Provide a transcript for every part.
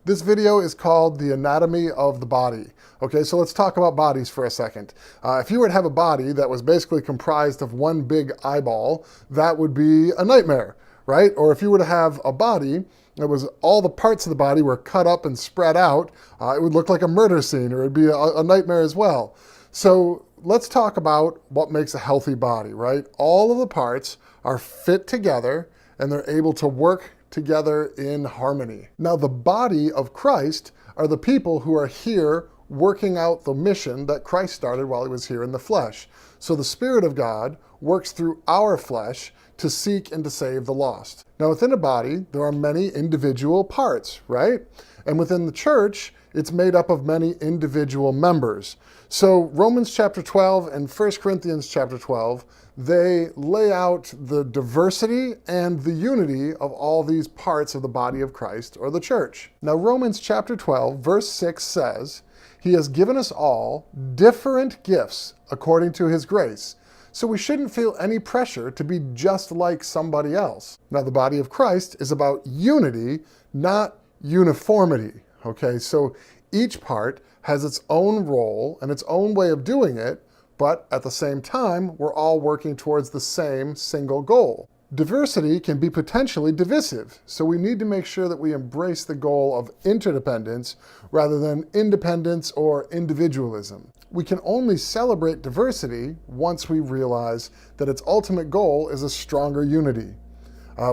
This video is called The Anatomy of the Body. Okay, so let's talk about bodies for a second. If you were to have a body that was basically comprised of one big eyeball, that would be a nightmare, right? Or if you were to have a body that was all the parts of the body were cut up and spread out, it would look like a murder scene, or it'd be a nightmare as well. So let's talk about what makes a healthy body, right? All of the parts are fit together and they're able to work together in harmony. Now, the body of Christ are the people who are here working out the mission that Christ started while he was here in the flesh. So the Spirit of God works through our flesh to seek and to save the lost. Now, within a body, there are many individual parts, right? And within the church, it's made up of many individual members. So Romans chapter 12 and 1 Corinthians chapter 12, they lay out the diversity and the unity of all these parts of the body of Christ, or the church. Now, Romans chapter 12, verse 6 says, "He has given us all different gifts according to his grace." So we shouldn't feel any pressure to be just like somebody else. Now, the body of Christ is about unity, not uniformity. Okay, so each part has its own role and its own way of doing it, but at the same time, we're all working towards the same single goal. Diversity can be potentially divisive, so we need to make sure that we embrace the goal of interdependence rather than independence or individualism. We can only celebrate diversity once we realize that its ultimate goal is a stronger unity.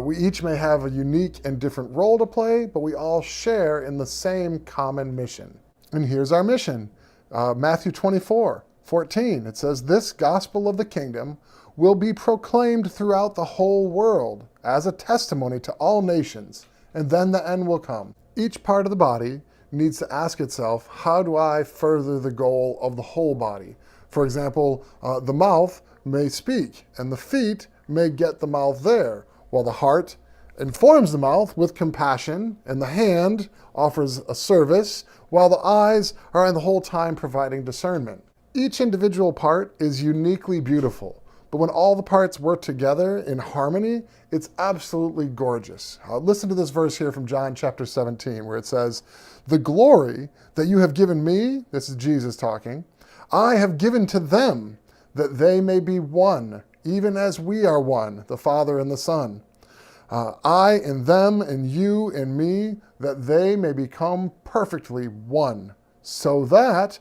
We each may have a unique and different role to play, but we all share in the same common mission. And here's our mission. Matthew 24:14. It says, "This gospel of the kingdom will be proclaimed throughout the whole world as a testimony to all nations, and then the end will come." Each part of the body needs to ask itself, how do I further the goal of the whole body? For example, the mouth may speak, and the feet may get the mouth there, while the heart informs the mouth with compassion, and the hand offers a service, while the eyes are the whole time providing discernment. Each individual part is uniquely beautiful, but when all the parts work together in harmony, it's absolutely gorgeous. Listen to this verse here from John chapter 17, where it says, "The glory that you have given me," this is Jesus talking, "I have given to them, that they may be one, even as we are one, the Father and the Son. I in them, and you in me, that they may become perfectly one, so that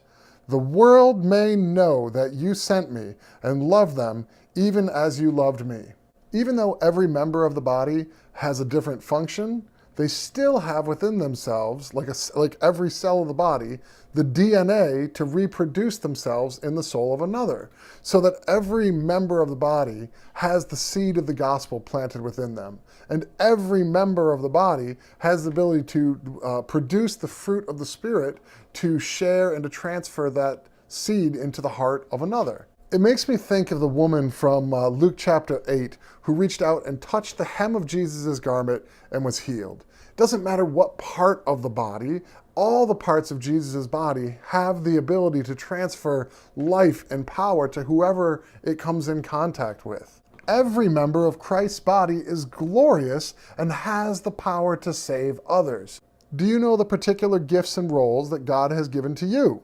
the world may know that you sent me and love them even as you loved me." Even though every member of the body has a different function, they still have within themselves, like every cell of the body, the DNA to reproduce themselves in the soul of another, so that every member of the body has the seed of the gospel planted within them. And every member of the body has the ability to produce the fruit of the Spirit to share and to transfer that seed into the heart of another. It makes me think of the woman from Luke chapter 8 who reached out and touched the hem of Jesus' garment and was healed. It doesn't matter what part of the body, all the parts of Jesus' body have the ability to transfer life and power to whoever it comes in contact with. Every member of Christ's body is glorious and has the power to save others. Do you know the particular gifts and roles that God has given to you?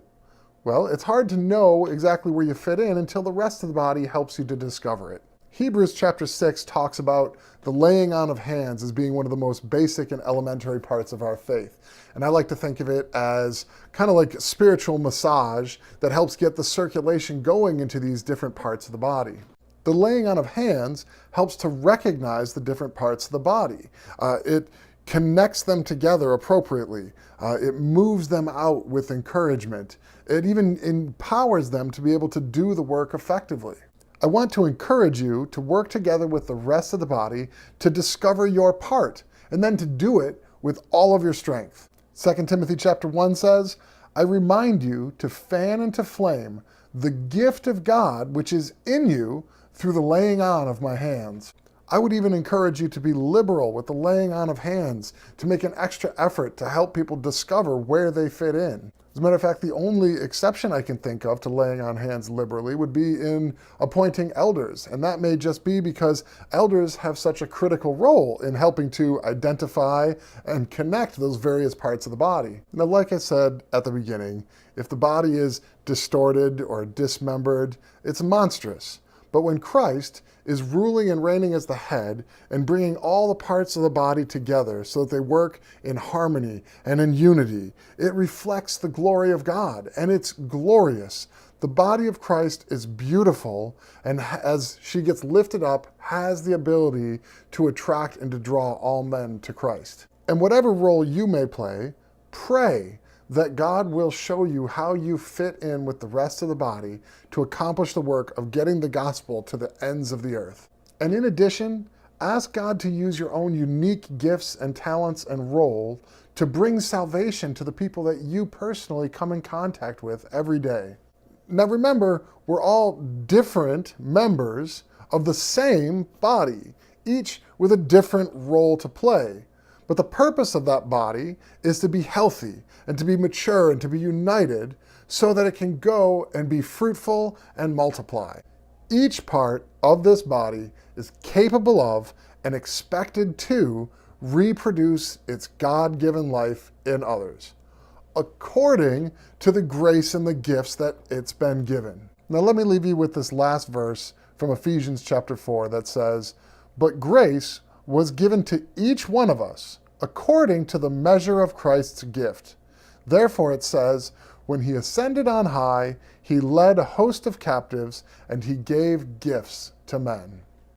Well, it's hard to know exactly where you fit in until the rest of the body helps you to discover it. Hebrews chapter 6 talks about the laying on of hands as being one of the most basic and elementary parts of our faith. And I like to think of it as kind of like spiritual massage that helps get the circulation going into these different parts of the body. The laying on of hands helps to recognize the different parts of the body. It connects them together appropriately. It moves them out with encouragement. It even empowers them to be able to do the work effectively. I want to encourage you to work together with the rest of the body to discover your part, and then to do it with all of your strength. 2 Timothy chapter 1 says, "I remind you to fan into flame the gift of God which is in you through the laying on of my hands." I would even encourage you to be liberal with the laying on of hands, to make an extra effort to help people discover where they fit in. As a matter of fact, the only exception I can think of to laying on hands liberally would be in appointing elders. And that may just be because elders have such a critical role in helping to identify and connect those various parts of the body. Now, like I said at the beginning, if the body is distorted or dismembered, it's monstrous. But when Christ is ruling and reigning as the head and bringing all the parts of the body together so that they work in harmony and in unity, it reflects the glory of God, and it's glorious. The body of Christ is beautiful, and as she gets lifted up, has the ability to attract and to draw all men to Christ. And whatever role you may play, pray that God will show you how you fit in with the rest of the body to accomplish the work of getting the gospel to the ends of the earth. And in addition, ask God to use your own unique gifts and talents and role to bring salvation to the people that you personally come in contact with every day. Now remember, we're all different members of the same body, each with a different role to play. But the purpose of that body is to be healthy and to be mature and to be united so that it can go and be fruitful and multiply. Each part of this body is capable of and expected to reproduce its God-given life in others, according to the grace and the gifts that it's been given. Now let me leave you with this last verse from Ephesians chapter 4 that says, "But grace was given to each one of us according to the measure of Christ's gift. Therefore it says, when he ascended on high, he led a host of captives and he gave gifts to men."